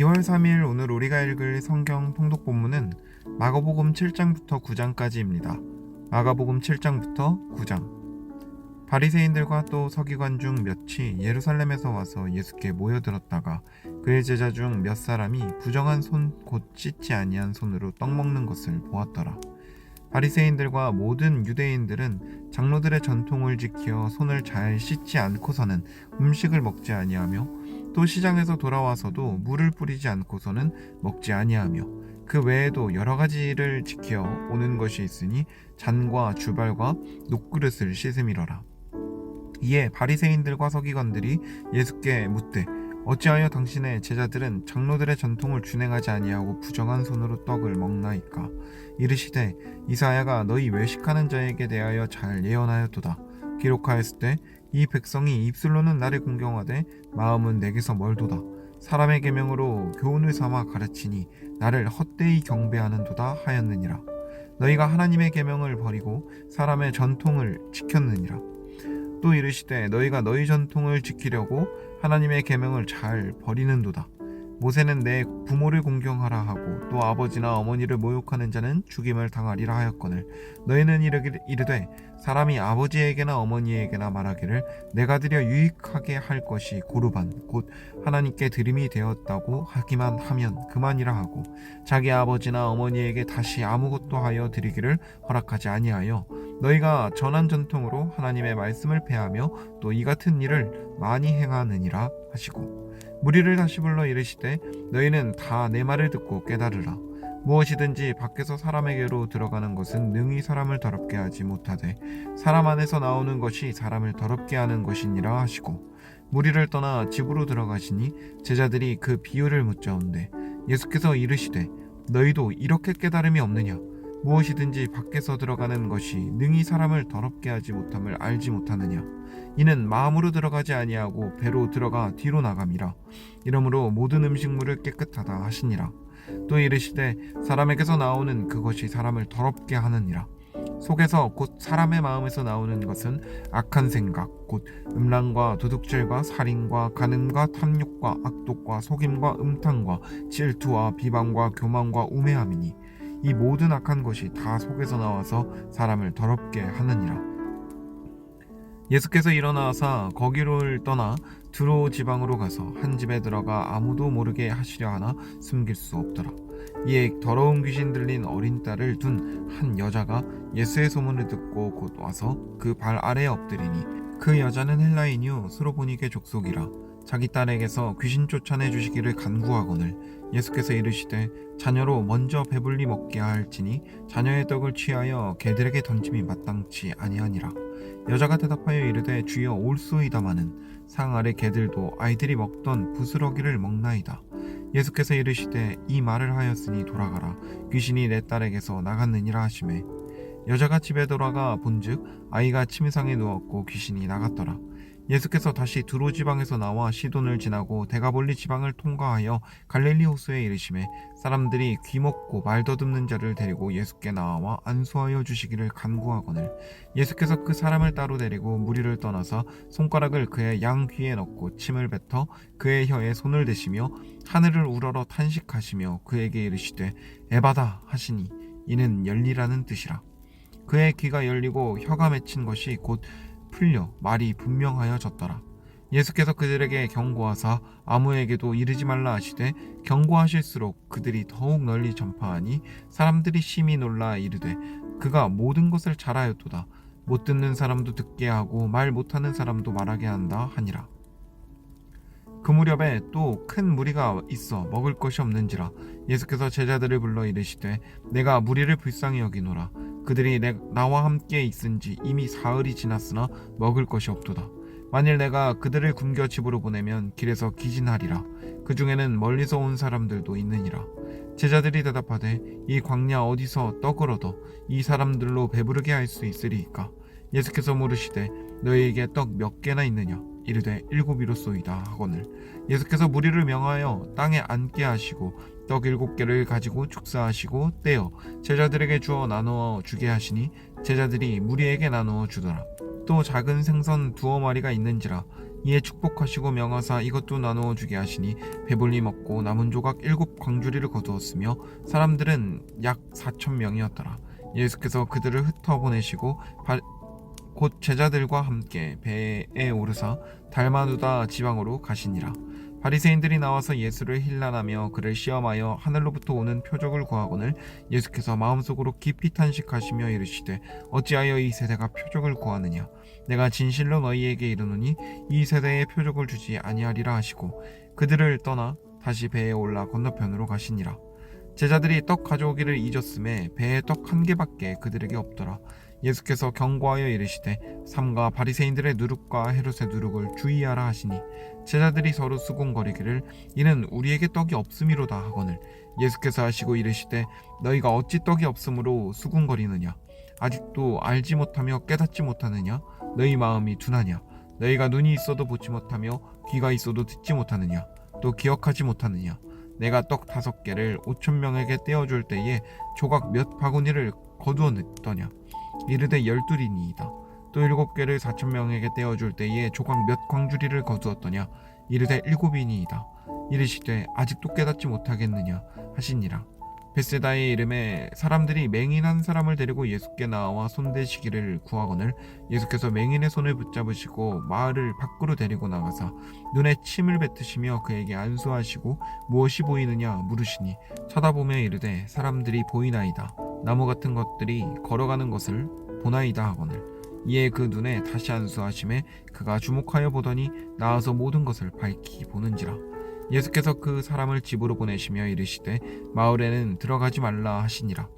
2월 3일 오늘 우리가 읽을 성경 통독 본문은 마가복음 7장부터 9장까지입니다. 마가복음 7장부터 9장. 바리새인들과 또 서기관 중 몇이 예루살렘에서 와서 예수께 모여들었다가 그의 제자 중 몇 사람이 부정한 손 곧 씻지 아니한 손으로 떡 먹는 것을 보았더라. 바리새인들과 모든 유대인들은 장로들의 전통을 지켜 손을 잘 씻지 않고서는 음식을 먹지 아니하며 또 시장에서 돌아와서도 물을 뿌리지 않고서는 먹지 아니하며 그 외에도 여러 가지를 지켜 오는 것이 있으니 잔과 주발과 녹그릇을 씻음이러라. 이에 바리새인들과 서기관들이 예수께 묻되 어찌하여 당신의 제자들은 장로들의 전통을 준행하지 아니하고 부정한 손으로 떡을 먹나이까? 이르시되 이사야가 너희 외식하는 자에게 대하여 잘 예언하였도다. 기록하였을 때 이 백성이 입술로는 나를 공경하되 마음은 내게서 멀도다. 사람의 계명으로 교훈을 삼아 가르치니 나를 헛되이 경배하는도다 하였느니라. 너희가 하나님의 계명을 버리고 사람의 전통을 지켰느니라. 또 이르시되 너희가 너희 전통을 지키려고 하나님의 계명을 잘 버리는도다. 모세는 내 부모를 공경하라 하고 또 아버지나 어머니를 모욕하는 자는 죽임을 당하리라 하였거늘 너희는 이르되 사람이 아버지에게나 어머니에게나 말하기를 내가 드려 유익하게 할 것이 고르반 곧 하나님께 드림이 되었다고 하기만 하면 그만이라 하고 자기 아버지나 어머니에게 다시 아무것도 하여 드리기를 허락하지 아니하여 너희가 전한 전통으로 하나님의 말씀을 폐하며 또 이 같은 일을 많이 행하느니라 하시고 무리를 다시 불러 이르시되 너희는 다 내 말을 듣고 깨달으라. 무엇이든지 밖에서 사람에게로 들어가는 것은 능히 사람을 더럽게 하지 못하되 사람 안에서 나오는 것이 사람을 더럽게 하는 것이니라 하시고 무리를 떠나 집으로 들어가시니 제자들이 그 비유를 묻자온대 예수께서 이르시되 너희도 이렇게 깨달음이 없느냐? 무엇이든지 밖에서 들어가는 것이 능히 사람을 더럽게 하지 못함을 알지 못하느냐? 이는 마음으로 들어가지 아니하고 배로 들어가 뒤로 나감이라. 이러므로 모든 음식물을 깨끗하다 하시니라. 또 이르시되 사람에게서 나오는 그것이 사람을 더럽게 하느니라. 속에서 곧 사람의 마음에서 나오는 것은 악한 생각 곧 음란과 도둑질과 살인과 간음과 탐욕과 악독과 속임과 음탕과 질투와 비방과 교만과 우매함이니 이 모든 악한 것이 다 속에서 나와서 사람을 더럽게 하느니라. 예수께서 일어나사 거기를 떠나 두로 지방으로 가서 한 집에 들어가 아무도 모르게 하시려 하나 숨길 수 없더라. 이에 더러운 귀신 들린 어린 딸을 둔 한 여자가 예수의 소문을 듣고 곧 와서 그 발 아래에 엎드리니 그 여자는 헬라인이요 스로보니게 족속이라. 자기 딸에게서 귀신 쫓아내 주시기를 간구하거늘 예수께서 이르시되 자녀로 먼저 배불리 먹게 할지니 자녀의 떡을 취하여 개들에게 던짐이 마땅치 아니하니라. 여자가 대답하여 이르되 주여 올소이다마는 상 아래 개들도 아이들이 먹던 부스러기를 먹나이다. 예수께서 이르시되 이 말을 하였으니 돌아가라. 귀신이 내 딸에게서 나갔느니라 하시매 여자가 집에 돌아가 본즉 아이가 침상에 누웠고 귀신이 나갔더라. 예수께서 다시 두로 지방에서 나와 시돈을 지나고 데가볼리 지방을 통과하여 갈릴리 호수에 이르시매 사람들이 귀먹고 말 더듬는 자를 데리고 예수께 나와 안수하여 주시기를 간구하거늘 예수께서 그 사람을 따로 데리고 무리를 떠나서 손가락을 그의 양 귀에 넣고 침을 뱉어 그의 혀에 손을 대시며 하늘을 우러러 탄식하시며 그에게 이르시되 에바다 하시니 이는 열리라는 뜻이라. 그의 귀가 열리고 혀가 맺힌 것이 곧 풀려 말이 분명하여졌더라. 예수께서 그들에게 경고하사 아무에게도 이르지 말라 하시되 경고하실수록 그들이 더욱 널리 전파하니 사람들이 심히 놀라 이르되 그가 모든 것을 잘하였도다. 못 듣는 사람도 듣게 하고 말 못하는 사람도 말하게 한다 하니라. 그 무렵에 또 큰 무리가 있어 먹을 것이 없는지라 예수께서 제자들을 불러 이르시되 내가 무리를 불쌍히 여기노라. 그들이 나와 함께 있은지 이미 사흘이 지났으나 먹을 것이 없도다. 만일 내가 그들을 굶겨 집으로 보내면 길에서 기진하리라. 그 중에는 멀리서 온 사람들도 있느니라. 제자들이 대답하되 이 광야 어디서 떡을 얻어 이 사람들로 배부르게 할 수 있으리이까? 예수께서 물으시되 너희에게 떡 몇 개나 있느냐? 이르되 7이로소이다 하거늘 예수께서 무리를 명하여 땅에 앉게 하시고 떡 7개를 가지고 축사하시고 떼어 제자들에게 주어 나누어 주게 하시니 제자들이 무리에게 나누어 주더라. 또 작은 생선 2마리가 있는지라. 이에 축복하시고 명하사 이것도 나누어 주게 하시니 배불리 먹고 남은 조각 7광주리를 거두었으며 사람들은 약 4,000명이었더라. 예수께서 그들을 흩어보내시고 곧 제자들과 함께 배에 오르사 달마누다 지방으로 가시니라. 바리새인들이 나와서 예수를 힐난하며 그를 시험하여 하늘로부터 오는 표적을 구하거늘 예수께서 마음속으로 깊이 탄식하시며 이르시되 어찌하여 이 세대가 표적을 구하느냐. 내가 진실로 너희에게 이르노니 이 세대에 표적을 주지 아니하리라 하시고 그들을 떠나 다시 배에 올라 건너편으로 가시니라. 제자들이 떡 가져오기를 잊었음에 배에 떡 1개밖에 그들에게 없더라. 예수께서 경고하여 이르시되 삼가 바리새인들의 누룩과 헤롯의 누룩을 주의하라 하시니 제자들이 서로 수군거리기를 이는 우리에게 떡이 없음이로다 하거늘 예수께서 하시고 이르시되 너희가 어찌 떡이 없으므로 수군거리느냐. 아직도 알지 못하며 깨닫지 못하느냐. 너희 마음이 둔하냐. 너희가 눈이 있어도 보지 못하며 귀가 있어도 듣지 못하느냐. 또 기억하지 못하느냐. 내가 떡 5개를 5,000명에게 떼어줄 때에 조각 몇 바구니를 거두었더냐. 이르되 12이니이다. 또 7개를 4,000명에게 떼어줄 때에 조각 몇 광주리를 거두었더냐. 이르되 7이니이다. 이르시되 아직도 깨닫지 못하겠느냐 하시니라. 벳세다의 이름에 사람들이 맹인 한 사람을 데리고 예수께 나와 손대시기를 구하거늘 예수께서 맹인의 손을 붙잡으시고 마을을 밖으로 데리고 나가사 눈에 침을 뱉으시며 그에게 안수하시고 무엇이 보이느냐 물으시니 쳐다보며 이르되 사람들이 보이나이다. 나무 같은 것들이 걸어가는 것을 보나이다 하거늘 이에 그 눈에 다시 안수하심에 그가 주목하여 보더니 나아서 모든 것을 밝히 보는지라. 예수께서 그 사람을 집으로 보내시며 이르시되 마을에는 들어가지 말라 하시니라.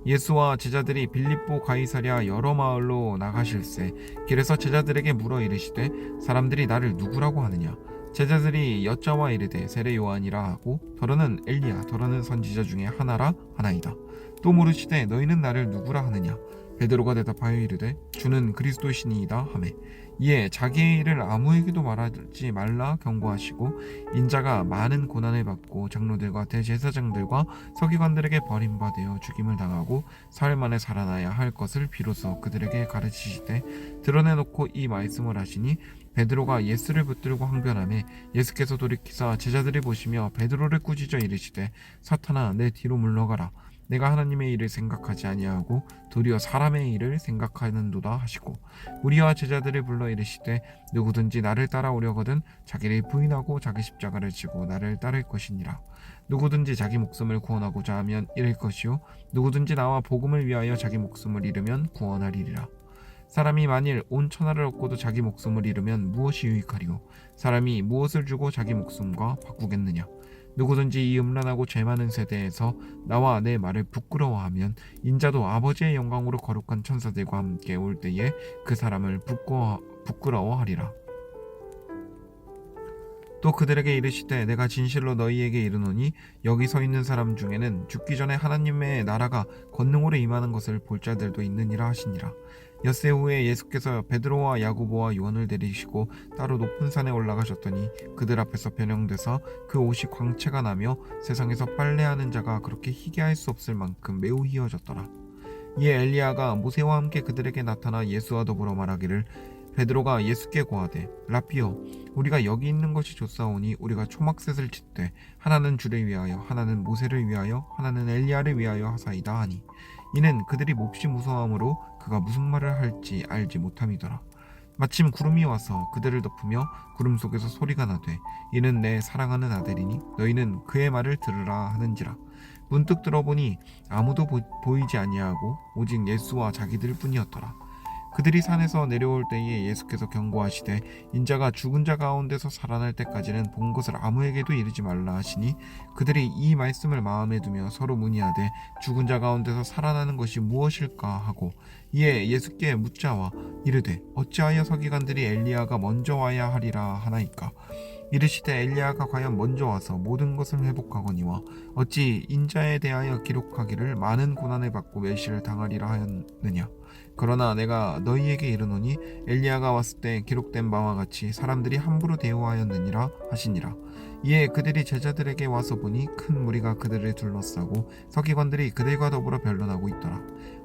예수와 제자들이 빌립보 가이사랴 여러 마을로 나가실새 길에서 제자들에게 물어 이르시되 사람들이 나를 누구라고 하느냐. 제자들이 여짜와 이르되 세례 요한이라 하고 더러는 엘리야 더러는 선지자 중에 하나라 하나이다. 또 물으시되 너희는 나를 누구라 하느냐. 베드로가 대답하여 이르되 주는 그리스도시니이다 하매 이에 자기의 일을 아무에게도 말하지 말라 경고하시고 인자가 많은 고난을 받고 장로들과 대제사장들과 서기관들에게 버림받아 죽임을 당하고 사흘 만에 살아나야 할 것을 비로소 그들에게 가르치시되 드러내놓고 이 말씀을 하시니 베드로가 예수를 붙들고 항변하매 예수께서 돌이키사 제자들이 보시며 베드로를 꾸짖어 이르시되 사탄아 내 뒤로 물러가라. 내가 하나님의 일을 생각하지 아니하고 도리어 사람의 일을 생각하는도다 하시고 우리와 제자들을 불러 이르시되 누구든지 나를 따라오려거든 자기를 부인하고 자기 십자가를 지고 나를 따를 것이니라. 누구든지 자기 목숨을 구원하고자 하면 잃을 것이요 누구든지 나와 복음을 위하여 자기 목숨을 잃으면 구원하리라. 사람이 만일 온 천하를 얻고도 자기 목숨을 잃으면 무엇이 유익하리요 사람이 무엇을 주고 자기 목숨과 바꾸겠느냐. 누구든지 이 음란하고 죄 많은 세대에서 나와 내 말을 부끄러워하면 인자도 아버지의 영광으로 거룩한 천사들과 함께 올 때에 그 사람을 부끄러워하리라. 또 그들에게 이르시되 내가 진실로 너희에게 이르노니 여기 서 있는 사람 중에는 죽기 전에 하나님의 나라가 권능으로 임하는 것을 볼 자들도 있느니라 하시니라. 엿새 후에 예수께서 베드로와 야고보와 요한을 데리시고 따로 높은 산에 올라가셨더니 그들 앞에서 변형돼서 그 옷이 광채가 나며 세상에서 빨래하는 자가 그렇게 희게 할 수 없을 만큼 매우 희어졌더라. 이에 엘리야가 모세와 함께 그들에게 나타나 예수와 더불어 말하기를 베드로가 예수께 고하되 라피여 우리가 여기 있는 것이 좋사오니 우리가 초막셋을 짓되 하나는 주를 위하여 하나는 모세를 위하여 하나는 엘리야를 위하여 하사이다 하니 이는 그들이 몹시 무서워함으로 그가 무슨 말을 할지 알지 못함이더라. 마침 구름이 와서 그들을 덮으며 구름 속에서 소리가 나되 이는 내 사랑하는 아들이니 너희는 그의 말을 들으라 하는지라. 문득 들어보니 아무도 보이지 아니하고 오직 예수와 자기들 뿐이었더라. 그들이 산에서 내려올 때에 예수께서 경고하시되 인자가 죽은 자 가운데서 살아날 때까지는 본 것을 아무에게도 이르지 말라 하시니 그들이 이 말씀을 마음에 두며 서로 문의하되 죽은 자 가운데서 살아나는 것이 무엇일까 하고 이에 예수께 묻자와 이르되 어찌하여 서기관들이 엘리야가 먼저 와야 하리라 하나이까. 이르시되 엘리야가 과연 먼저 와서 모든 것을 회복하거니와 어찌 인자에 대하여 기록하기를 많은 고난을 받고 멸시를 당하리라 하였느냐. 그러나 내가 너희에게 이르노니 엘리야가 왔을 때 기록된 바와 같이 사람들이 함부로 대우하였느니라 하시니라. 이에 그들이 제자들에게 와서 보니 큰 무리가 그들을 둘러싸고 서기관들이 그들과 더불어 변론하고 있더라.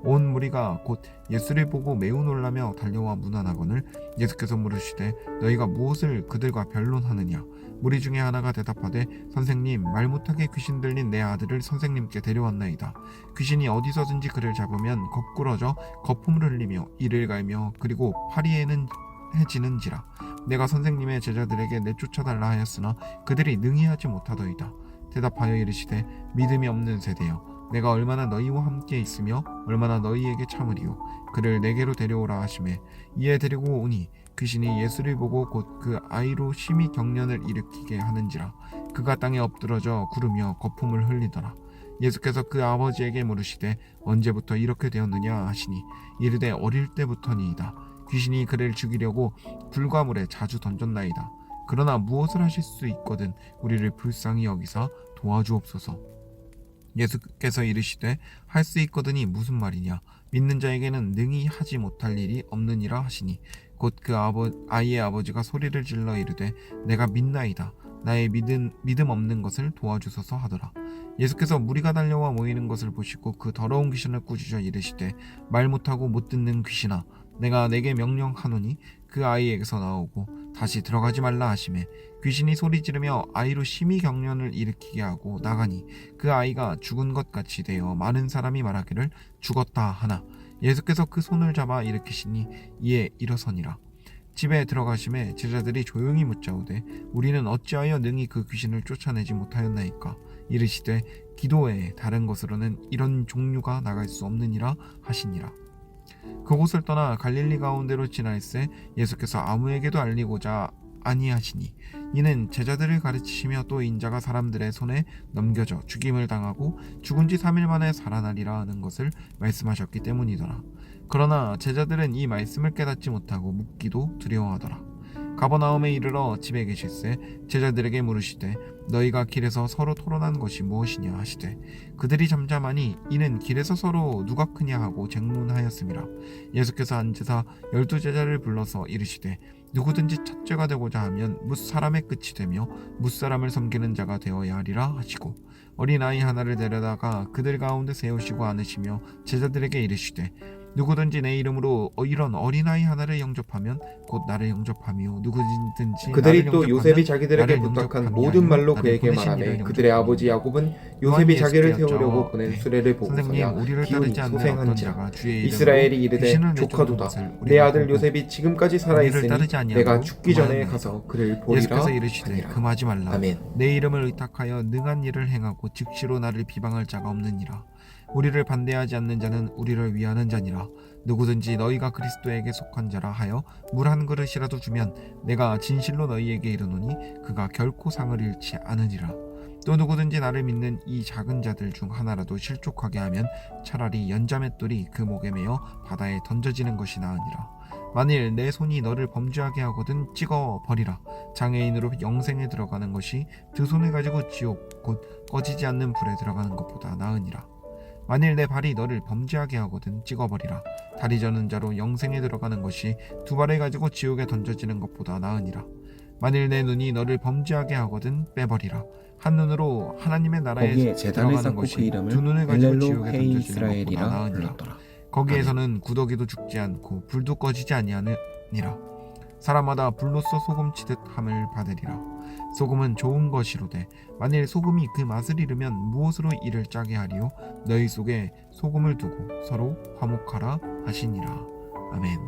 온 무리가 곧 예수를 보고 매우 놀라며 달려와 문안하거늘 예수께서 물으시되 너희가 무엇을 그들과 변론하느냐. 무리 중에 하나가 대답하되 선생님, 말 못하게 귀신 들린 내 아들을 선생님께 데려왔나이다. 귀신이 어디서든지 그를 잡으면 거꾸러져 거품을 흘리며 이를 갈며 그리고 파리에는 해지는지라. 내가 선생님의 제자들에게 내쫓아달라 하였으나 그들이 능히 하지 못하더이다. 대답하여 이르시되 믿음이 없는 세대여, 내가 얼마나 너희와 함께 있으며 얼마나 너희에게 참으리요. 그를 내게로 데려오라 하시매 이에 데리고 오니 귀신이 예수를 보고 곧 그 아이로 심히 경련을 일으키게 하는지라. 그가 땅에 엎드러져 구르며 거품을 흘리더라. 예수께서 그 아버지에게 물으시되 언제부터 이렇게 되었느냐 하시니 이르되 어릴 때부터니이다. 귀신이 그를 죽이려고 불과 물에 자주 던졌나이다. 그러나 무엇을 하실 수 있거든 우리를 불쌍히 여기사 도와주옵소서. 예수께서 이르시되 할 수 있거든이 무슨 말이냐. 믿는 자에게는 능히 하지 못할 일이 없느니라 하시니 곧 그 아이의 아버지가 소리를 질러 이르되 내가 믿나이다. 나의 믿음 없는 것을 도와주소서 하더라. 예수께서 무리가 달려와 모이는 것을 보시고 그 더러운 귀신을 꾸짖어 이르시되 말 못하고 못 듣는 귀신아, 내가 내게 명령하노니 그 아이에게서 나오고 다시 들어가지 말라 하시매 귀신이 소리 지르며 아이로 심히 경련을 일으키게 하고 나가니 그 아이가 죽은 것 같이 되어 많은 사람이 말하기를 죽었다 하나 예수께서 그 손을 잡아 일으키시니 이에 일어서니라. 집에 들어가심에 제자들이 조용히 묻자오되 우리는 어찌하여 능히 그 귀신을 쫓아내지 못하였나이까. 이르시되 기도에 다른 것으로는 이런 종류가 나갈 수 없느니라 하시니라. 그곳을 떠나 갈릴리 가운데로 지날새 예수께서 아무에게도 알리고자 아니하시니 이는 제자들을 가르치시며 또 인자가 사람들의 손에 넘겨져 죽임을 당하고 죽은 지 3일 만에 살아나리라 하는 것을 말씀하셨기 때문이더라. 그러나 제자들은 이 말씀을 깨닫지 못하고 묻기도 두려워하더라. 가버나움에 이르러 집에 계실새 제자들에게 물으시되 너희가 길에서 서로 토론한 것이 무엇이냐 하시되 그들이 잠잠하니 이는 길에서 서로 누가 크냐 하고 쟁론하였음이라. 예수께서 앉으사 12제자를 불러서 이르시되 누구든지 첫째가 되고자 하면 뭇사람의 끝이 되며 뭇사람을 섬기는 자가 되어야 하리라 하시고 어린아이 하나를 데려다가 그들 가운데 세우시고 안으시며 제자들에게 이르시되 누구든지 내 이름으로 이런 어린아이 하나를 영접하면 곧 나를 영접하며 누구든지 그들이 또 요셉이 자기들에게 부탁한 모든 말로 그에게 말하매 그들의 아버지 야곱은 요셉이 자기를 태우려고 보낸 수레를 보고서야 기운이 소생한지라. 이스라엘이 이르되 조카도다. 내 아들 요셉이 지금까지 살아있으니 내가 죽기 전에 가서 그를 보리라 하니라. 금하지 말라. 아멘. 내 이름을 의탁하여 능한 일을 행하고 즉시로 나를 비방할 자가 없느니라. 우리를 반대하지 않는 자는 우리를 위하는 자니라. 누구든지 너희가 그리스도에게 속한 자라 하여 물 한 그릇이라도 주면 내가 진실로 너희에게 이르노니 그가 결코 상을 잃지 않으리라. 또 누구든지 나를 믿는 이 작은 자들 중 하나라도 실족하게 하면 차라리 연자맷돌이 그 목에 매어 바다에 던져지는 것이 나으니라. 만일 내 손이 너를 범죄하게 하거든 찍어 버리라. 장애인으로 영생에 들어가는 것이 두 손을 가지고 지옥 곧 꺼지지 않는 불에 들어가는 것보다 나으니라. 만일 내 발이 너를 범죄하게 하거든 찍어버리라. 다리 저는 자로 영생에 들어가는 것이 두 발을 가지고 지옥에 던져지는 것보다 나으니라. 만일 내 눈이 너를 범죄하게 하거든 빼버리라. 한 눈으로 하나님의 나라에 들어가는 것이 두 눈을 가지고 지옥에 던져지는 것보다 나으니라. 거기에서는 구더기도 죽지 않고 불도 꺼지지 아니하느니라. 사람마다 불로써 소금 치듯 함을 받으리라. 소금은 좋은 것이로되 만일 소금이 그 맛을 잃으면 무엇으로 이를 짜게 하리요. 너희 속에 소금을 두고 서로 화목하라 하시니라. 아멘.